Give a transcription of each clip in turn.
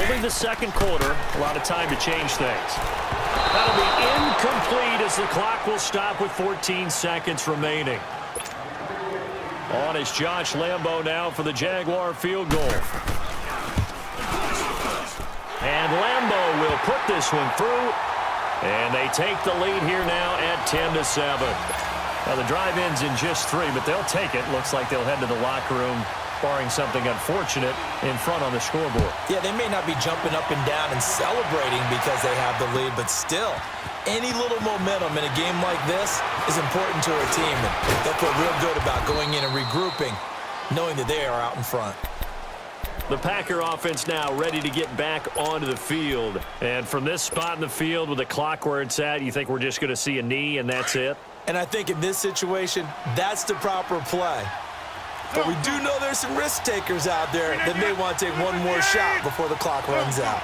Only the second quarter. A lot of time to change things. That'll be incomplete as the clock will stop with 14 seconds remaining. On is Josh Lambo now for the Jaguar field goal. And Lambo will put this one through. And they take the lead here now at 10-7. Now, the drive ends in just 3, but they'll take it. Looks like they'll head to the locker room, barring something unfortunate, in front on the scoreboard. Yeah, they may not be jumping up and down and celebrating because they have the lead, but still, any little momentum in a game like this is important to a team. And they'll feel real good about going in and regrouping, knowing that they are out in front. The Packer offense now ready to get back onto the field. And from this spot in the field with the clock where it's at, you think we're just going to see a knee and that's it? And I think in this situation, that's the proper play. But we do know there's some risk takers out there that may want to take one more shot before the clock runs out.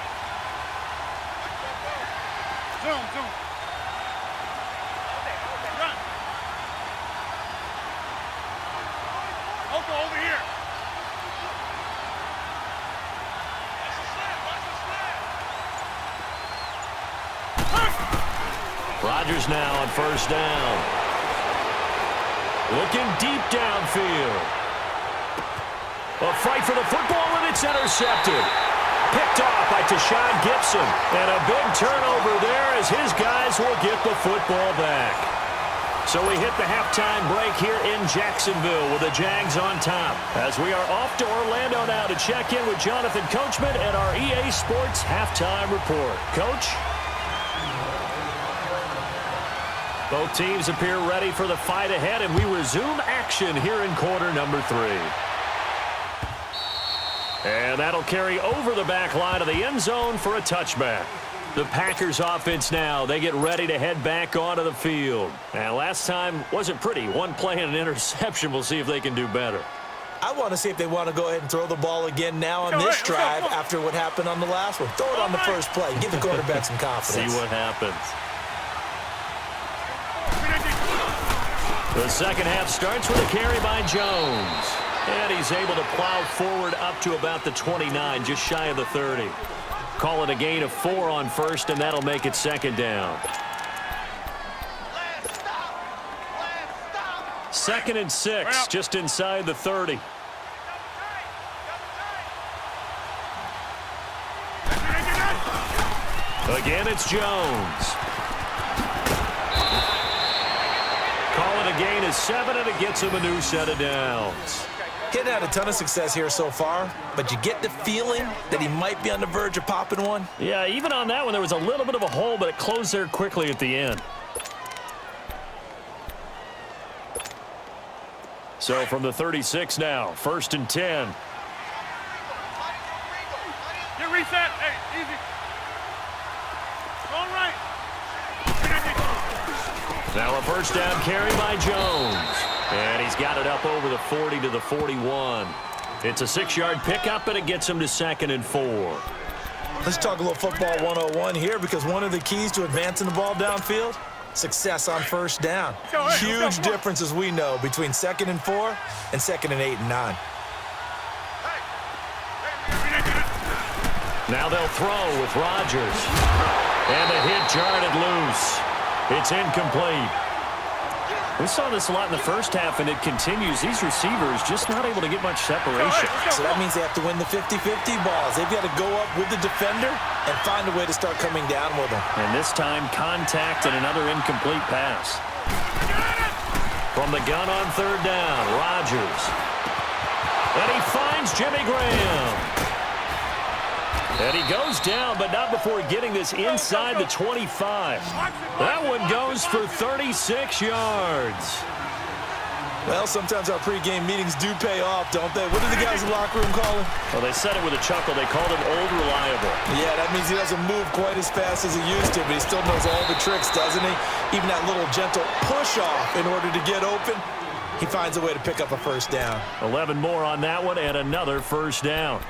Over here. Rodgers now on first down. Looking deep downfield. A fight for the football, and it's intercepted. Picked off by Tashawn Gibson. And a big turnover there as his guys will get the football back. So we hit the halftime break here in Jacksonville with the Jags on top. As we are off to Orlando now to check in with Jonathan Coachman and our EA Sports Halftime Report. Coach? Both teams appear ready for the fight ahead, and we resume action here in quarter number 3. And that'll carry over the back line of the end zone for a touchback. The Packers offense now, they get ready to head back onto the field. And last time wasn't pretty. One play and an interception. We'll see if they can do better. I want to see if they want to go ahead and throw the ball again now on this drive after what happened on the last one. Throw it on the first play. Give the quarterback some confidence. See what happens. The second half starts with a carry by Jones. And he's able to plow forward up to about the 29, just shy of the 30. Call it a gain of 4 on first, and that'll make it second down. Second and 6, just inside the 30. Again, it's Jones. Call it a gain of 7, and it gets him a new set of downs. Getting had a ton of success here so far, but you get the feeling that he might be on the verge of popping one. Yeah, even on that one, there was a little bit of a hole, but it closed there quickly at the end. So from the 36 now, first and 10. Get reset. Hey, easy. All right. Now a first down carry by Jones. And he's got it up over the 40 to the 41. It's a 6-yard pickup, and it gets him to second and 4. Let's talk a little football 101 here, because one of the keys to advancing the ball downfield, success on first down. Huge difference, as we know, between second and 4 and second and 8 and 9. Now they'll throw with Rodgers. And the hit jarred it loose. It's incomplete. We saw this a lot in the first half, and it continues. These receivers just not able to get much separation. So that means they have to win the 50-50 balls. They've got to go up with the defender and find a way to start coming down with them. And this time, contact and another incomplete pass. From the gun on third down, Rodgers. And he finds Jimmy Graham. And he goes down, but not before getting this inside the 25. That one goes for 36 yards. Well, sometimes our pregame meetings do pay off, don't they? What do the guys in the locker room call him? Well, they said it with a chuckle. They called him Old Reliable. Yeah, that means he doesn't move quite as fast as he used to, but he still knows all the tricks, doesn't he? Even that little gentle push-off in order to get open, he finds a way to pick up a first down. 11 more on that one, and another first down.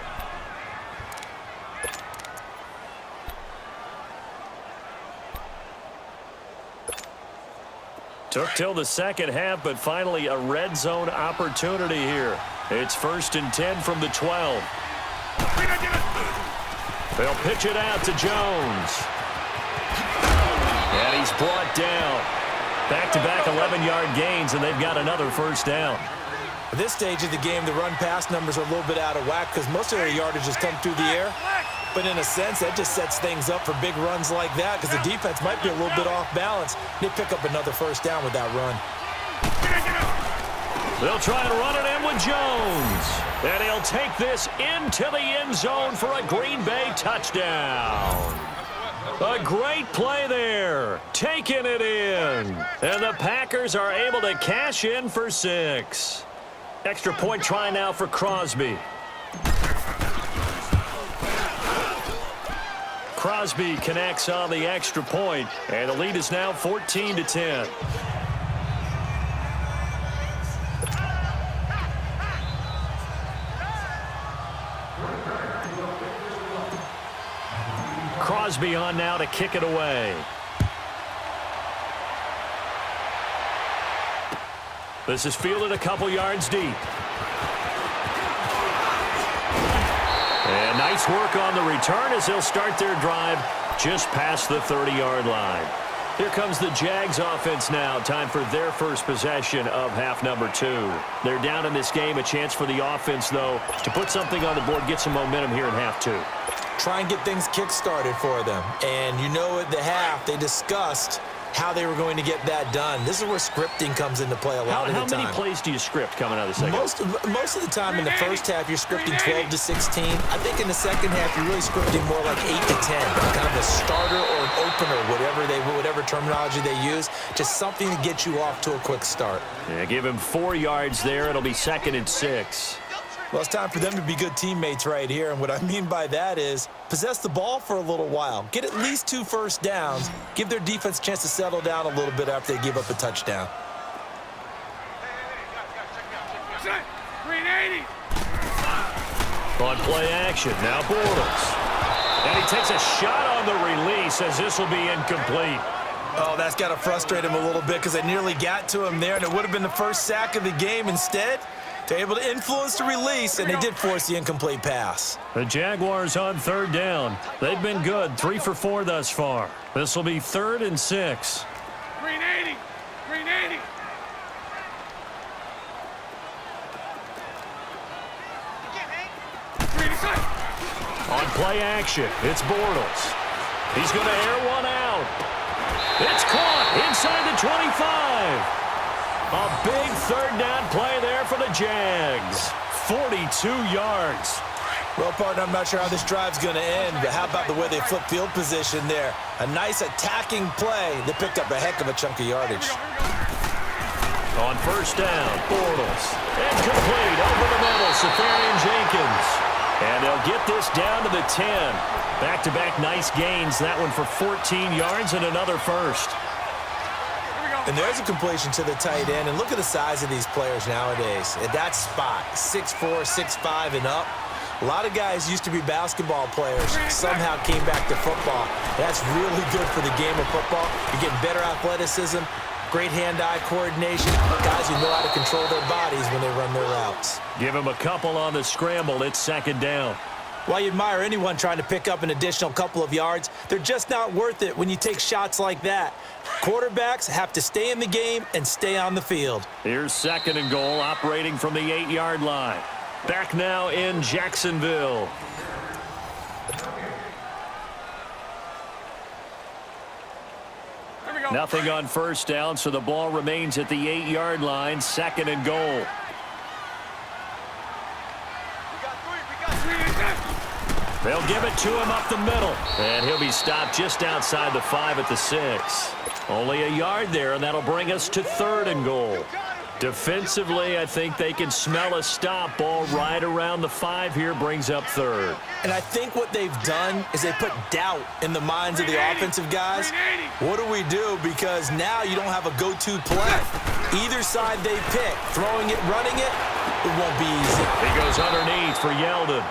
Took till the second half, but finally a red zone opportunity here. It's first and 10 from the 12. They'll pitch it out to Jones. And he's brought down. Back-to-back 11-yard gains, and they've got another first down. At this stage of the game, the run-pass numbers are a little bit out of whack because most of their yardage has come through the air. But in a sense, that just sets things up for big runs like that because the defense might be a little bit off balance. They pick up another first down with that run. They'll try and run it in with Jones. And he'll take this into the end zone for a Green Bay touchdown. A great play there. Taking it in. And the Packers are able to cash in for 6. Extra point try now for Crosby. Crosby connects on the extra point, and the lead is now 14-10. Crosby on now to kick it away. This is fielded a couple yards deep. And nice work on the return as they'll start their drive just past the 30-yard line. Here comes the Jags offense now. Time for their first possession of half number 2. They're down in this game. A chance for the offense, though, to put something on the board, get some momentum here in half 2. Try and get things kick-started for them. And you know at the half, they discussed how they were going to get that done. This is where scripting comes into play a lot of the time. How many plays do you script coming out of the second? Most of the time in the first half, you're scripting 12 to 16. I think in the second half, you're really scripting more like 8 to 10. Kind of a starter or an opener, whatever terminology they use. Just something to get you off to a quick start. Yeah, give him 4 yards there. It'll be 2nd and 6. Well, it's time for them to be good teammates right here. And what I mean by that is possess the ball for a little while. Get at least 2 first downs. Give their defense a chance to settle down a little bit after they give up a touchdown. 380. On play action, now Bortles. And he takes a shot on the release as this will be incomplete. Oh, that's got to frustrate him a little bit because they nearly got to him there, and it would have been the first sack of the game. Instead, they're able to influence the release, and they did force the incomplete pass. The Jaguars on 3rd down. They've been good, 3 for 4 thus far. This will be 3rd and 6. 380. 380. On play action, it's Bortles. He's going to air one out. It's caught inside the 25. A big 3rd down play there for the Jags. 42 yards. Well, partner, I'm not sure how this drive's going to end, but how about the way they flip field position there? A nice attacking play. They picked up a heck of a chunk of yardage. On 1st down, Bortles. Incomplete over the middle, Safarian Jenkins. And they'll get this down to the 10. Back-to-back nice gains. That one for 14 yards and another first. And there's a completion to the tight end. And look at the size of these players nowadays. At that spot, 6'4", 6'5", and up. A lot of guys used to be basketball players, somehow came back to football. That's really good for the game of football. You're getting better athleticism, great hand-eye coordination, guys who know how to control their bodies when they run their routes. Give them a couple on the scramble. It's 2nd down. While you admire anyone trying to pick up an additional couple of yards, they're just not worth it when you take shots like that. Quarterbacks have to stay in the game and stay on the field. Here's 2nd and goal, operating from the 8-yard line. Back now in Jacksonville. Nothing on 1st down, so the ball remains at the 8-yard line. 2nd and goal. They'll give it to him up the middle. And he'll be stopped just outside the 5 at the 6. Only a yard there, and that'll bring us to 3rd and goal. Defensively, I think they can smell a stop. Ball right around the 5 here, brings up 3rd. And I think what they've done is they put doubt in the minds of the offensive guys. What do we do? Because now you don't have a go-to play. Either side they pick, throwing it, running it, it won't be easy. He goes underneath for Yeldon.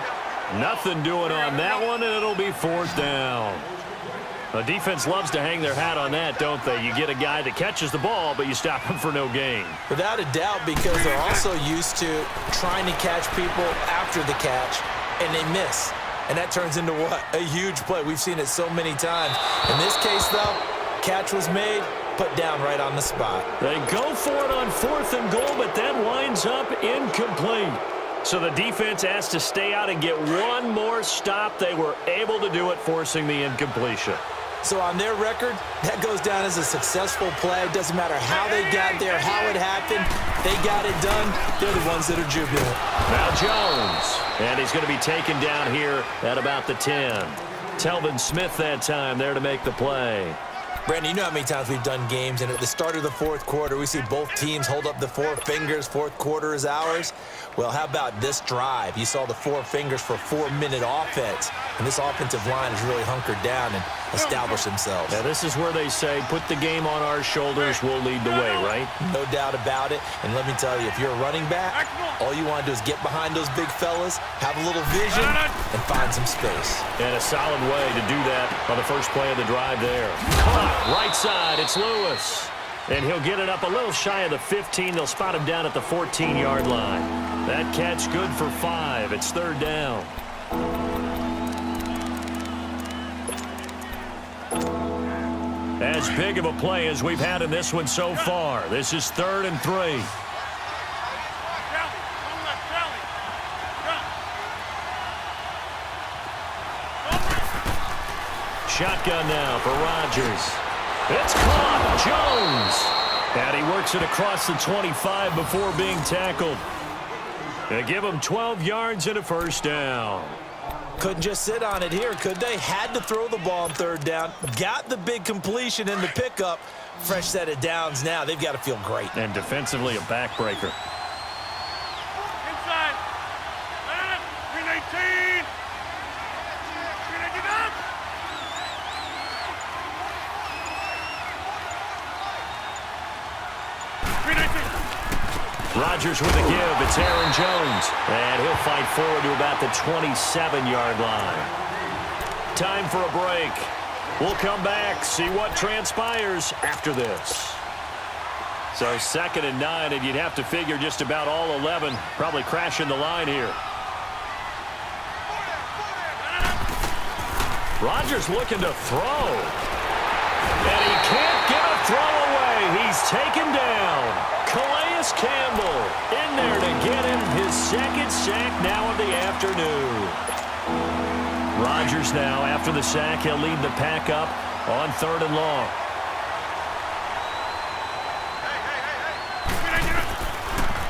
Nothing doing on that one, and it'll be 4th down. The defense loves to hang their hat on that, don't they? You get a guy that catches the ball, but you stop him for no gain. Without a doubt, because they're also used to trying to catch people after the catch, and they miss. and that turns into what? A huge play. We've seen it so many times. In this case, though, catch was made, put down right on the spot. They go for it on 4th and goal, but that winds up incomplete. So the defense has to stay out and get one more stop. They were able to do it, forcing the incompletion. So on their record, that goes down as a successful play. Doesn't matter how they got there, how it happened. They got it done. They're the ones that are jubilant. Now Jones, and he's going to be taken down here at about the 10. Telvin Smith that time there to make the play. Brandon, you know how many times we've done games, and at the start of the fourth quarter, we see both teams hold up the 4 fingers, fourth quarter is ours. Well, how about this drive? You saw the 4 fingers for 4-minute offense, and this offensive line has really hunkered down and established themselves. Now, this is where they say, put the game on our shoulders, we'll lead the way, right? No doubt about it, and let me tell you, if you're a running back, all you want to do is get behind those big fellas, have a little vision, and find some space. And a solid way to do that on the first play of the drive there. Caught, right side, it's Lewis. And he'll get it up a little shy of the 15. They'll spot him down at the 14-yard line. That catch good for 5. It's 3rd down. As big of a play as we've had in this one so far. This is 3rd and 3. Shotgun now for Rodgers. It's caught. Jones. And he works it across the 25 before being tackled. They give him 12 yards and a 1st down. Couldn't just sit on it here, could they? Had to throw the ball on 3rd down. Got the big completion in the pickup. Fresh set of downs now. They've got to feel great. And defensively, a backbreaker. Inside. 319. 319 up. Rodgers with a give. It's Aaron Jones. And he'll fight forward to about the 27-yard line. Time for a break. We'll come back, see what transpires after this. So 2nd and 9, and you'd have to figure just about all 11 probably crashing the line here. Rodgers looking to throw. And he can't get a throw away. He's taken down. Calais Campbell in there to get him his 2nd sack now of the afternoon. Rodgers now, after the sack, he'll lead the pack up on 3rd and long.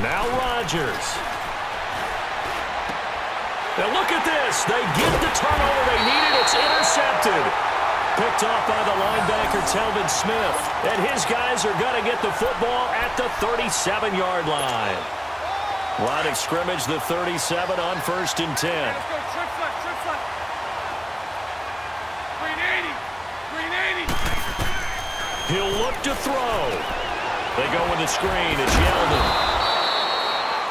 Now Rodgers. Now look at this. They get the turnover they needed. It's intercepted. Picked off by the linebacker, Telvin Smith. And his guys are going to get the football at the 37-yard line. Line of scrimmage, the 37 on 1st and 10. Let's go, trip front, trip front. 380. 380. He'll look to throw. They go with the screen. It's Yeldon.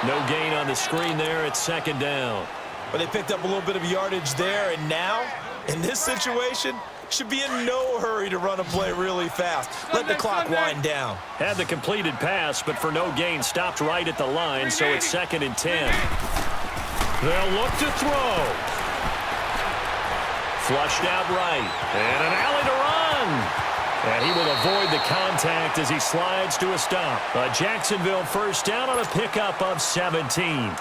No gain on the screen there. It's 2nd down. But they picked up a little bit of yardage there, and now, in this situation, should be in no hurry to run a play really fast. Let the clock wind down. Had the completed pass, but for no gain, stopped right at the line, so it's 2nd and 10. They'll look to throw. Flushed out right, and an alley to run. And he will avoid the contact as he slides to a stop. A Jacksonville 1st down on a pickup of 17.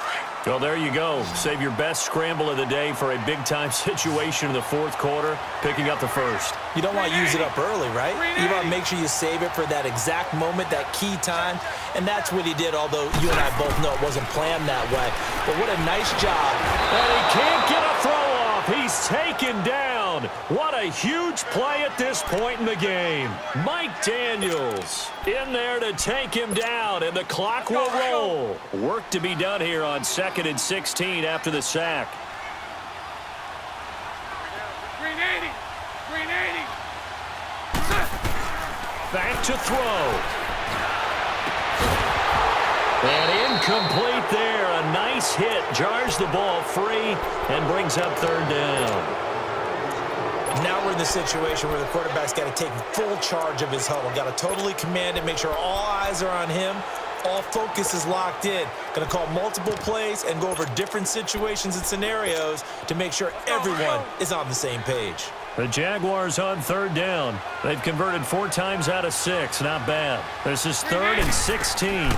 Well, there you go. Save your best scramble of the day for a big-time situation in the 4th quarter, picking up the 1st. You don't want to use it up early, right? You want to make sure you save it for that exact moment, that key time, and that's what he did, although you and I both know it wasn't planned that way. But what a nice job. And he can't get a throw off. He's taken down. What a huge play at this point in the game. Mike Daniels in there to take him down, and the clock will roll. Work to be done here on 2nd and 16 after the sack. 380. 380. Back to throw. And incomplete there. A nice hit. Jars the ball free and brings up 3rd down. Now we're in the situation where the quarterback's got to take full charge of his huddle. Got to totally command it, make sure all eyes are on him. All focus is locked in. Going to call multiple plays and go over different situations and scenarios to make sure everyone is on the same page. The Jaguars on third down. They've converted 4 times out of 6. Not bad. This is 3rd and 16.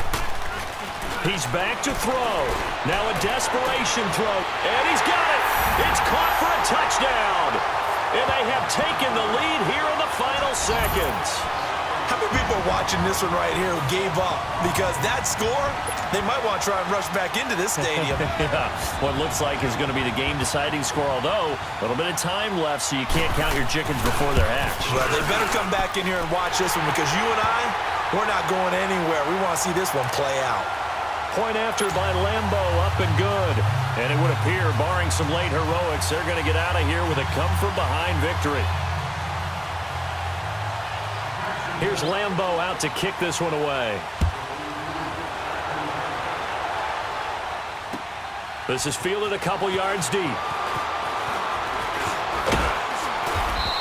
He's back to throw. Now a desperation throw. And he's got it. It's caught for a touchdown. And they have taken the lead here in the final seconds. How many people are watching this one right here who gave up? Because that score, they might want to try and rush back into this stadium. Yeah, what looks like is going to be the game-deciding score, although a little bit of time left, so you can't count your chickens before they're hatched. Well, they better come back in here and watch this one because you and I, we're not going anywhere. We want to see this one play out. Point after by Lambeau, up and good. And it would appear, barring some late heroics, they're going to get out of here with a come-from-behind victory. Here's Lambeau out to kick this one away. This is fielded a couple yards deep.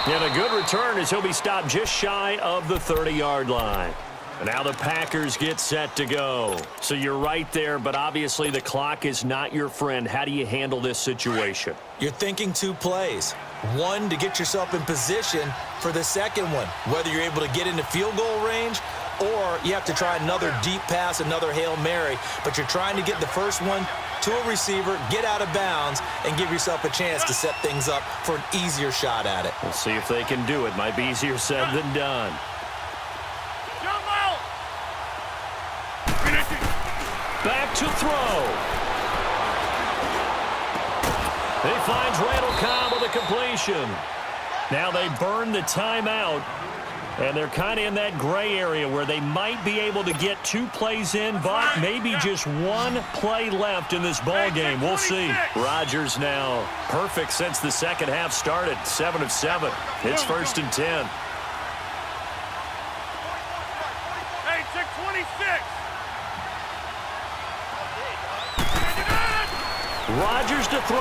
And a good return as he'll be stopped just shy of the 30-yard line. And now the Packers get set to go. So you're right there, but obviously the clock is not your friend. How do you handle this situation? You're thinking 2 plays. One, to get yourself in position for the second one, whether you're able to get into field goal range or you have to try another deep pass, another Hail Mary, but you're trying to get the first one to a receiver, get out of bounds, and give yourself a chance to set things up for an easier shot at it. We'll see if they can do it. Might be easier said than done. Back to throw. He finds Randall Cobb with a completion. Now they burn the timeout, and they're kind of in that gray area where they might be able to get 2 plays in, but maybe just 1 play left in this ball game. We'll see. Rodgers now perfect since the second half started. 7 of 7. It's 1st and 10. Hey, check 26. Rodgers to throw.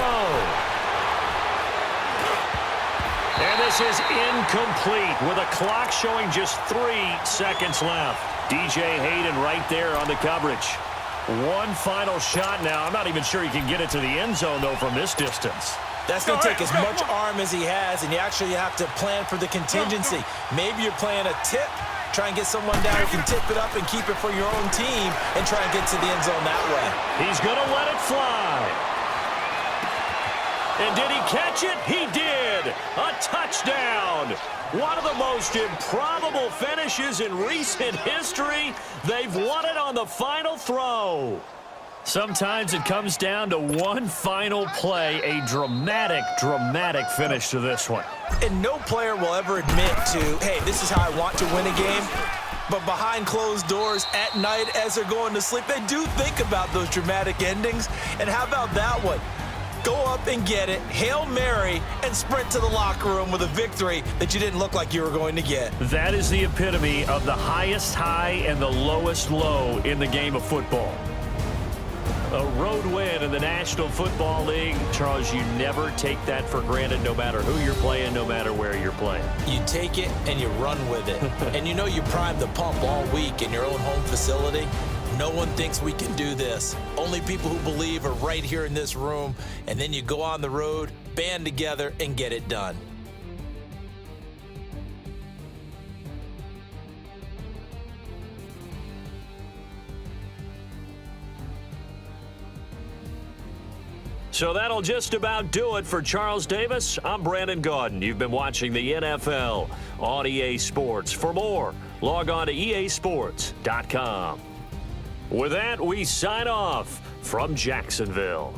And this is incomplete with a clock showing just 3 seconds left. DJ Hayden right there on the coverage. One final shot now. I'm not even sure he can get it to the end zone, though, from this distance. That's going to take as much arm as he has, and you actually have to plan for the contingency. Maybe you're playing a tip. Try and get someone down who can tip it up and keep it for your own team and try and get to the end zone that way. He's going to let it fly. And did he catch it? He did. A touchdown. One of the most improbable finishes in recent history. They've won it on the final throw. Sometimes it comes down to one final play, a dramatic, dramatic finish to this one. And no player will ever admit to, hey, this is how I want to win a game. But behind closed doors at night as they're going to sleep, they do think about those dramatic endings. And how about that one? Go up and get it, Hail Mary, and sprint to the locker room with a victory that you didn't look like you were going to get. That is the epitome of the highest high and the lowest low in the game of football. A road win in the National Football League. Charles, you never take that for granted, no matter who you're playing, no matter where you're playing. You take it and you run with it. And you know you primed the pump all week in your own home facility. No one thinks we can do this. Only people who believe are right here in this room. And then you go on the road, band together, and get it done. So that'll just about do it for Charles Davis. I'm Brandon Gaudin. You've been watching the NFL on EA Sports. For more, log on to easports.com. With that, we sign off from Jacksonville.